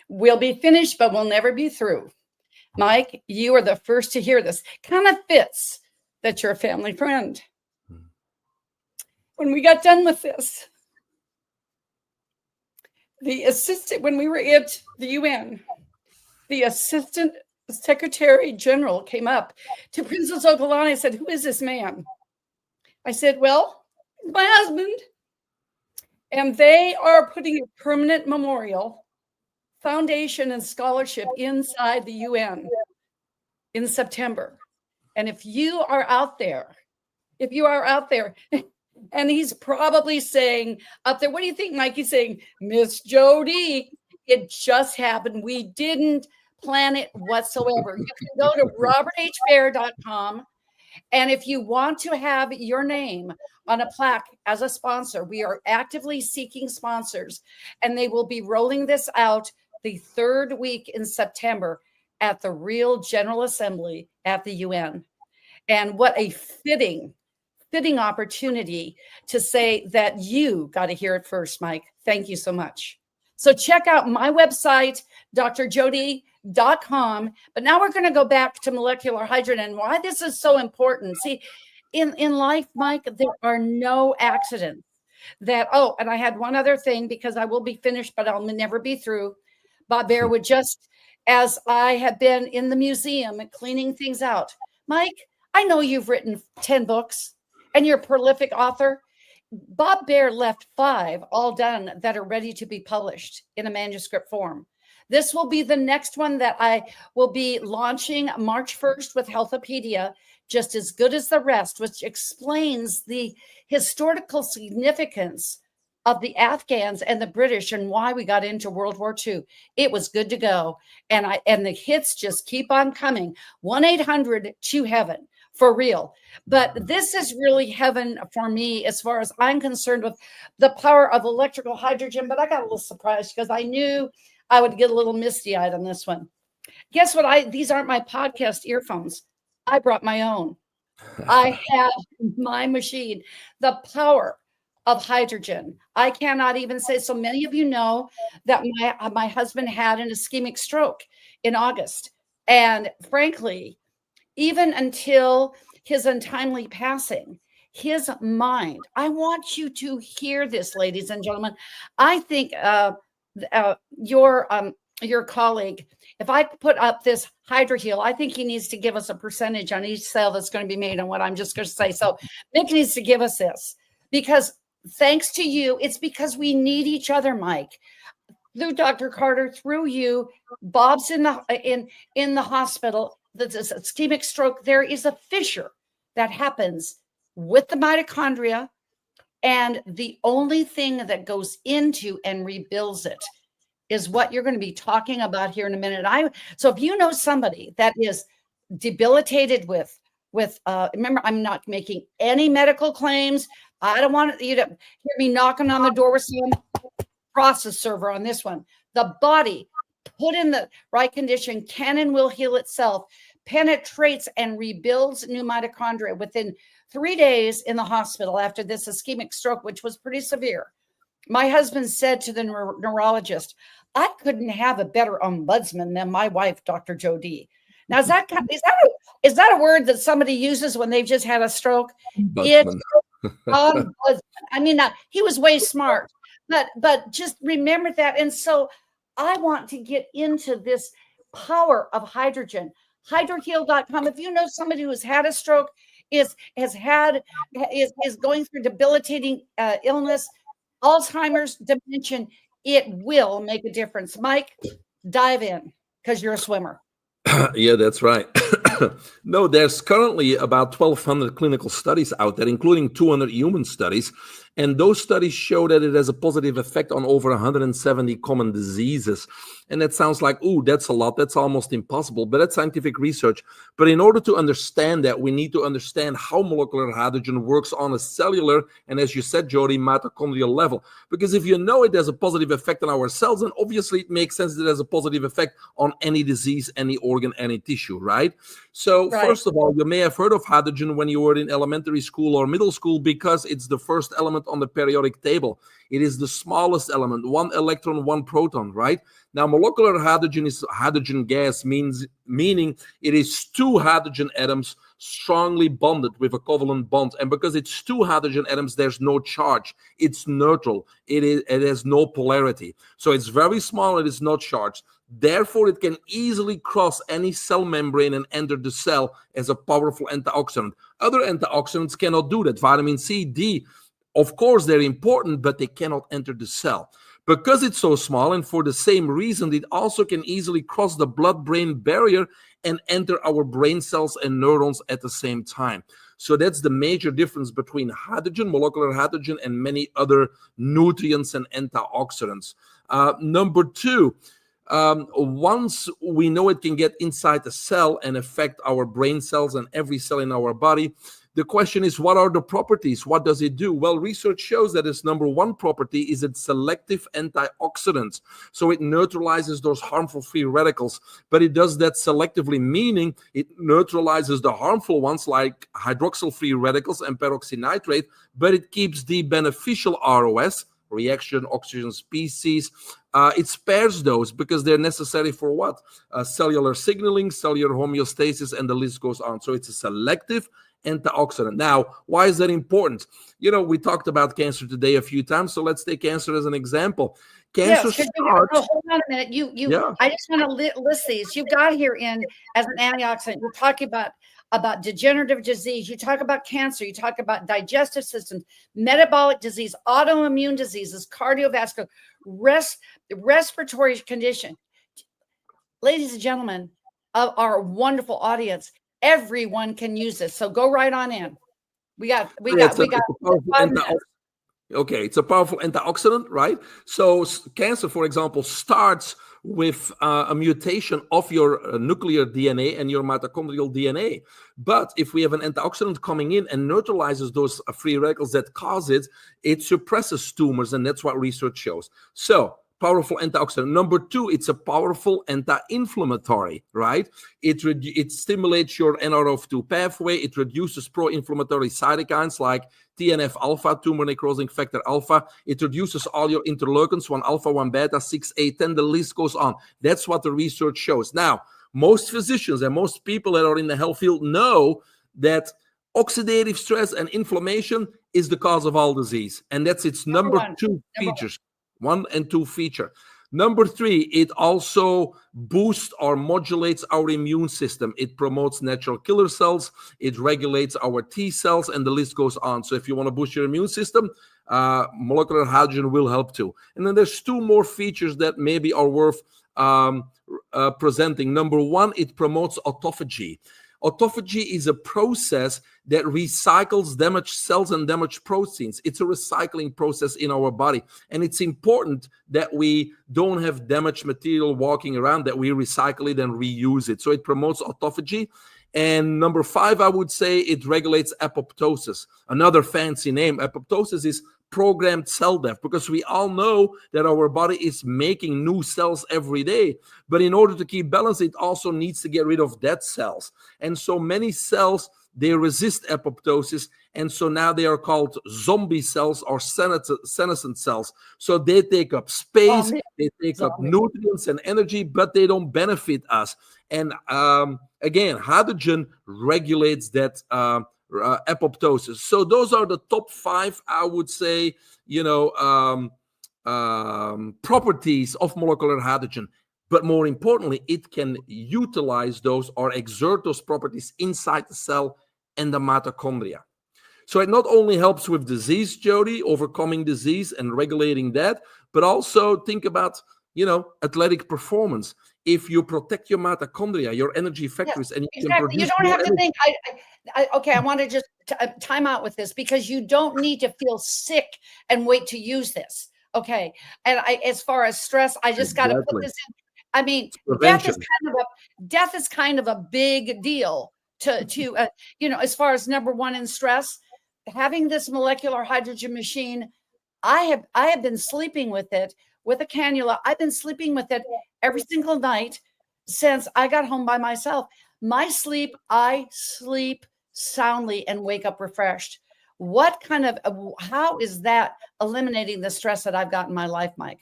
will be finished, but will never be through. Mike, you are the first to hear this. Kind of fits that you're a family friend. When we got done with this, the assistant, when we were at the UN, the assistant secretary general came up to Princess Okolani and said, "Who is this man?" I said, "Well, my husband." And they are putting a permanent memorial, foundation, and scholarship inside the UN in September. And if you are out there, and he's probably saying up there, "What do you think, Mike?" He's saying, "Miss Jody, it just happened. We didn't plan it whatsoever." You can go to roberthbaer.com. And if you want to have your name on a plaque as a sponsor, we are actively seeking sponsors, and they will be rolling this out the third week in September at the Real General Assembly at the UN. And what a fitting opportunity to say that you got to hear it first, Mike. Thank you so much. So check out my website, drjody.com. But now we're going to go back to molecular hydrogen and why this is so important. See, in life, Mike, there are no accidents. And I had one other thing because I will be finished, but I'll never be through. Bob Baer would just, as I have been in the museum and cleaning things out. Mike, I know you've written 10 books and you're a prolific author. Bob Baer left 5 all done that are ready to be published in a manuscript form. This will be the next one that I will be launching March 1st with Healthopedia, just as good as the rest, which explains the historical significance of the Afghans and the British and why we got into World War II. It was good to go. And the hits just keep on coming. 1-800-2-HEAVEN. For real. But this is really heaven for me as far as I'm concerned with the power of electrical hydrogen. But I got a little surprised because I knew I would get a little misty-eyed on this one. Guess what? These aren't my podcast earphones. I brought my own. I have my machine. The power of hydrogen. I cannot even say, so many of you know that my husband had an ischemic stroke in August. And frankly, even until his untimely passing, his mind, I want you to hear this, ladies and gentlemen. I think your colleague, if I put up this HydroHeal, I think he needs to give us a percentage on each sale that's going to be made on what I'm just going to say. So Mick needs to give us this because thanks to you, it's because we need each other, Mike. Through Dr. Carter, through you, Bob's in the hospital. This ischemic stroke, there is a fissure that happens with the mitochondria, and the only thing that goes into and rebuilds it is what you're going to be talking about here in a minute. So if you know somebody that is debilitated with remember, I'm not making any medical claims. I don't want you to hear me knocking on the door with some process server on this one. The body, put in the right condition, can and will heal itself, penetrates and rebuilds new mitochondria within 3 days in the hospital after this ischemic stroke, which was pretty severe. My husband said to the neurologist, I couldn't have a better ombudsman than my wife, Dr. Jody. Now, is that a word that somebody uses when they've just had a stroke? It's ombudsman. I mean, he was way smart, but just remember that. And so I want to get into this power of hydrogen. Hydroheal.com. If you know somebody who has had a stroke, is going through debilitating illness, Alzheimer's, dementia, it will make a difference. Mike, dive in because you're a swimmer. Yeah, that's right. No, there's currently about 1,200 clinical studies out there, including 200 human studies. And those studies show that it has a positive effect on over 170 common diseases. And that sounds like, ooh, that's a lot. That's almost impossible. But that's scientific research. But in order to understand that, we need to understand how molecular hydrogen works on a cellular and, as you said, Jody, mitochondrial level. Because if you know it has a positive effect on our cells, then obviously it makes sense that it has a positive effect on any disease, any organ, any tissue, right? So first of all, you may have heard of hydrogen when you were in elementary school or middle school because it's the first element on the periodic table. It is the smallest element, 1 electron, 1 proton, right? Now, molecular hydrogen is hydrogen gas, meaning it is 2 hydrogen atoms strongly bonded with a covalent bond. And because it's 2 hydrogen atoms, there's no charge. It's neutral. It has no polarity. So it's very small. It is not charged. Therefore, it can easily cross any cell membrane and enter the cell as a powerful antioxidant. Other antioxidants cannot do that. Vitamin C, D, of course, they're important, but they cannot enter the cell. Because it's so small, and for the same reason, it also can easily cross the blood-brain barrier and enter our brain cells and neurons at the same time. So that's the major difference between hydrogen, molecular hydrogen, and many other nutrients and antioxidants. Number 2, once we know it can get inside the cell and affect our brain cells and every cell in our body, the question is, what are the properties? What does it do? Well, research shows that its number 1 property is its selective antioxidant. So it neutralizes those harmful free radicals, but it does that selectively, meaning it neutralizes the harmful ones like hydroxyl free radicals and peroxynitrate, but it keeps the beneficial ROS, reaction oxygen species. It spares those because they're necessary for what? Cellular signaling, cellular homeostasis, and the list goes on. So it's a selective antioxidant. Now, why is that important? You know, we talked about cancer today a few times, so let's take cancer as an example. Cancer starts... Hold on a minute. I just want to list these. You've got here in as an antioxidant. You're talking about degenerative disease. You talk about cancer. You talk about digestive systems, metabolic disease, autoimmune diseases, cardiovascular, respiratory condition. Ladies and gentlemen of our wonderful audience, everyone can use this. So go right on in. Okay, it's a powerful antioxidant, right? So cancer, for example, starts with a mutation of your nuclear DNA and your mitochondrial DNA. But if we have an antioxidant coming in and neutralizes those free radicals that cause it, it suppresses tumors, and that's what research shows. So powerful antioxidant. Number 2, it's a powerful anti-inflammatory, right? It stimulates your NRF2 pathway. It reduces pro-inflammatory cytokines like TNF-alpha, tumor necrosing factor alpha. It reduces all your interleukins, 1 alpha, 1 beta, 6, 8, 10. The list goes on. That's what the research shows. Now, most physicians and most people that are in the health field know that oxidative stress and inflammation is the cause of all disease. And that's its number 2 features. 1 and 2 feature. Number 3, it also boosts or modulates our immune system. It promotes natural killer cells. It regulates our T cells, and the list goes on. So if you want to boost your immune system, molecular hydrogen will help too. And then there's 2 more features that maybe are worth presenting. Number 1, it promotes autophagy. Autophagy is a process that recycles damaged cells and damaged proteins. It's a recycling process in our body. And it's important that we don't have damaged material walking around, that we recycle it and reuse it. So it promotes autophagy. And number 5, I would say it regulates apoptosis. Another fancy name. Apoptosis is programmed cell death, because we all know that our body is making new cells every day. But in order to keep balance, it also needs to get rid of dead cells. And so many cells, they resist apoptosis, And so now they are called zombie cells or senescent cells. So they take up space, they take up nutrients and energy, but they don't benefit us. And again, hydrogen regulates that apoptosis. So those are the top 5, I would say, properties of molecular hydrogen. But more importantly, it can utilize those or exert those properties inside the cell and the mitochondria. So it not only helps with disease, Jody, overcoming disease and regulating that, but also think about, athletic performance. If you protect your mitochondria, your energy factories, and you can produce, you don't have to think. I want to just time out with this, because you don't need to feel sick and wait to use this. Okay, and as far as stress, I just got to put this in. I mean, death is kind of a big deal to as far as number one in stress. Having this molecular hydrogen machine, I have been sleeping with it with a cannula. I've been sleeping with it every single night since I got home by myself. I sleep soundly and wake up refreshed. How is that eliminating the stress that I've got in my life, Mike?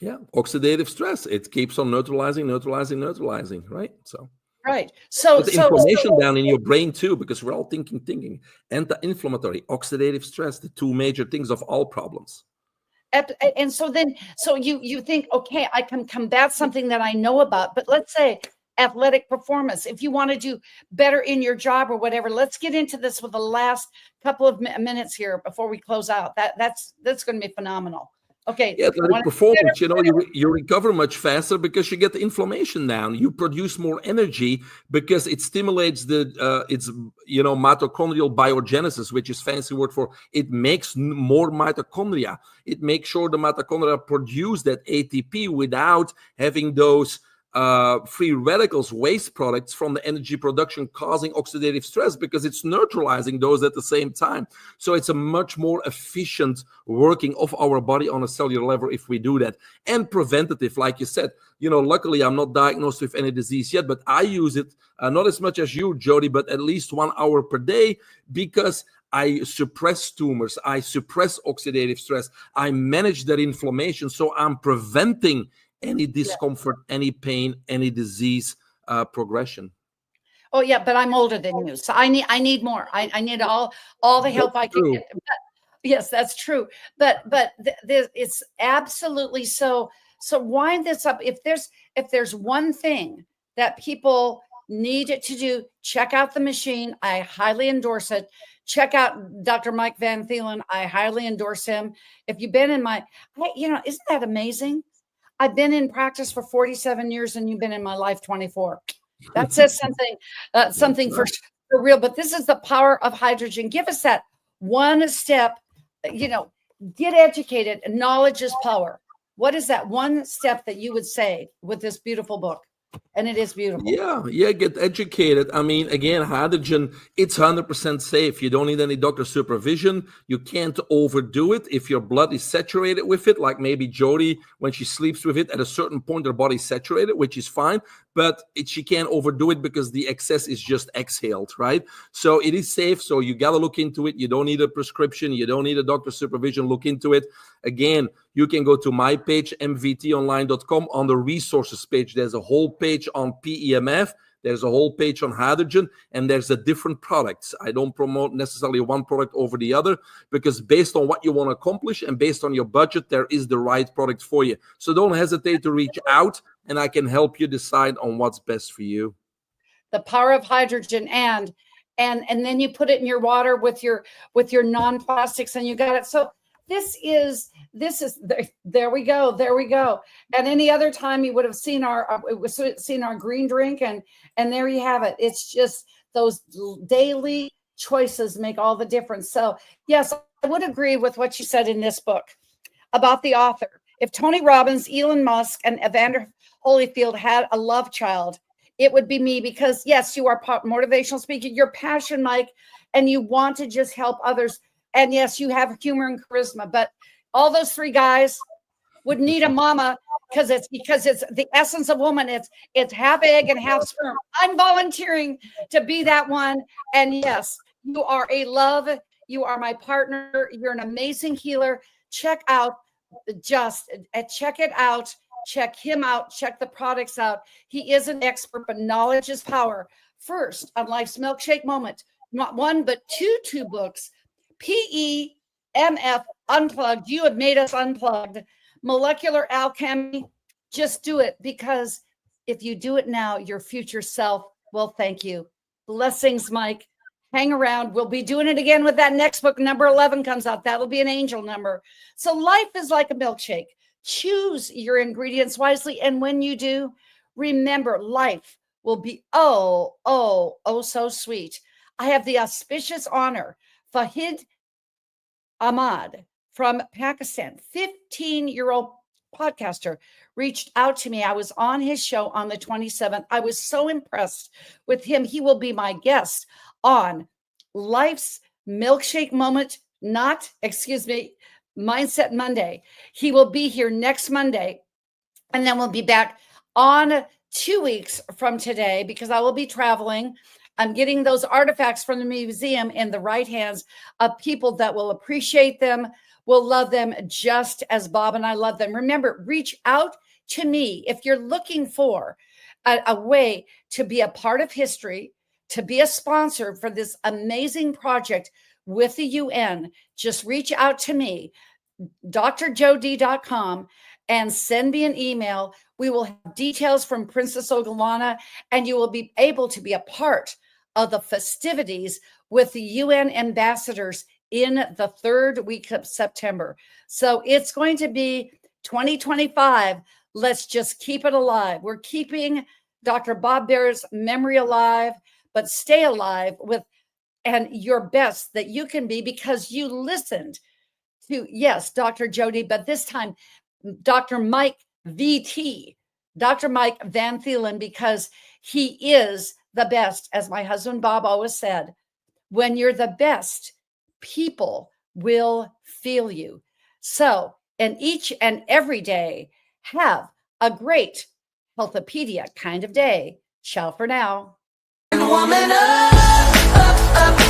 Yeah, oxidative stress. It keeps on neutralizing, right? So put the inflammation down in your brain too, because we're all thinking. Anti-inflammatory, oxidative stress, the 2 major things of all problems. And so you think, okay, I can combat something that I know about, but let's say athletic performance. If you want to do better in your job or whatever, let's get into this with the last couple of minutes here before we close out. That's going to be phenomenal. Okay. Yeah, athletic performance, you recover much faster because you get the inflammation down. You produce more energy because it stimulates mitochondrial biogenesis, which is fancy word for it makes more mitochondria. It makes sure the mitochondria produce that ATP without having those free radicals, waste products from the energy production causing oxidative stress, because it's neutralizing those at the same time. So it's a much more efficient working of our body on a cellular level if we do that. And preventative, like you said, luckily I'm not diagnosed with any disease yet, but I use it not as much as you, Jody, but at least 1 hour per day, because I suppress tumors, I suppress oxidative stress, I manage that inflammation, so I'm preventing any discomfort, any pain, any disease progression. Oh yeah, but I'm older than you, so I need more. I need all the help I can get. But, yes, that's true. But it's absolutely so. So wind this up. If there's one thing that people need to do, check out the machine. I highly endorse it. Check out Dr. Mike Van Thielen. I highly endorse him. If you've been in isn't that amazing? I've been in practice for 47 years and you've been in my life 24. That says something for real. But this is the power of hydrogen. Give us that one step, get educated. Knowledge is power. What is that one step that you would say with this beautiful book? And it is beautiful. Yeah, get educated. I mean, again, hydrogen, it's 100% safe. You don't need any doctor supervision. You can't overdo it. If your blood is saturated with it, like maybe Jody, when she sleeps with it, at a certain point, her body's saturated, which is fine. But she can't overdo it because the excess is just exhaled, right? So it is safe. So you got to look into it. You don't need a prescription. You don't need a doctor supervision. Look into it. Again, you can go to my page, mvtonline.com. On the resources page, there's a whole page on PEMF. There's a whole page on hydrogen, and there's a different products. I don't promote necessarily one product over the other, because based on what you want to accomplish and based on your budget, there is the right product for you. So don't hesitate to reach out, and I can help you decide on what's best for you. The power of hydrogen, and then you put it in your water with your non-plastics, and you got it. So this is there we go. And any other time you would have seen our green drink, and there you have it. It's just those daily choices make all the difference. So yes, I would agree with what you said in this book about the author. If Tony Robbins, Elon Musk, and Evander Holyfield had a love child, it would be me, because yes, you are motivational speaker, you're passionate, Mike, and you want to just help others. And yes, you have humor and charisma, but all those 3 guys would need a mama, because it's the essence of woman. It's half egg and half sperm. I'm volunteering to be that one. And yes, You are a love. You are my partner. You're an amazing healer. Check out check it out. Check him out. Check the products out. He is an expert, but knowledge is power. First on Life's Milkshake Moment, not one, but two books. PEMF Unplugged. You have made us unplugged. Molecular Alchemy. Just do it, because if you do it now, your future self will thank you. Blessings, Mike. Hang around. We'll be doing it again with that next book. Number 11 comes out. That'll be an angel number. So life is like a milkshake. Choose your ingredients wisely. And when you do, remember, life will be oh so sweet. I have the auspicious honor, Fahid Ahmad from Pakistan, 15-year-old podcaster, reached out to me. I was on his show on the 27th. I was so impressed with him. He will be my guest on Life's Milkshake Moment, Mindset Monday. He will be here next Monday. And then we'll be back on 2 weeks from today, because I will be traveling. I'm getting those artifacts from the museum in the right hands of people that will appreciate them, will love them just as Bob and I love them. Remember, reach out to me if you're looking for a way to be a part of history, to be a sponsor for this amazing project with the UN. Just reach out to me, drjod.com, and send me an email. We will have details from Princess Ogulana, and you will be able to be a part of the festivities with the UN ambassadors in the third week of September. So it's going to be 2025. Let's just keep it alive. We're keeping Dr. Bob Baer's memory alive, but stay alive with and your best that you can be, because you listened to, yes, Dr. Jody, but this time, Dr. Mike VT, Dr. Mike Van Thielen, because he is the best. As my husband Bob always said, when you're the best, people will feel you. So, and each and every day, have a great Healthopedia kind of day. Ciao for now. Woman up.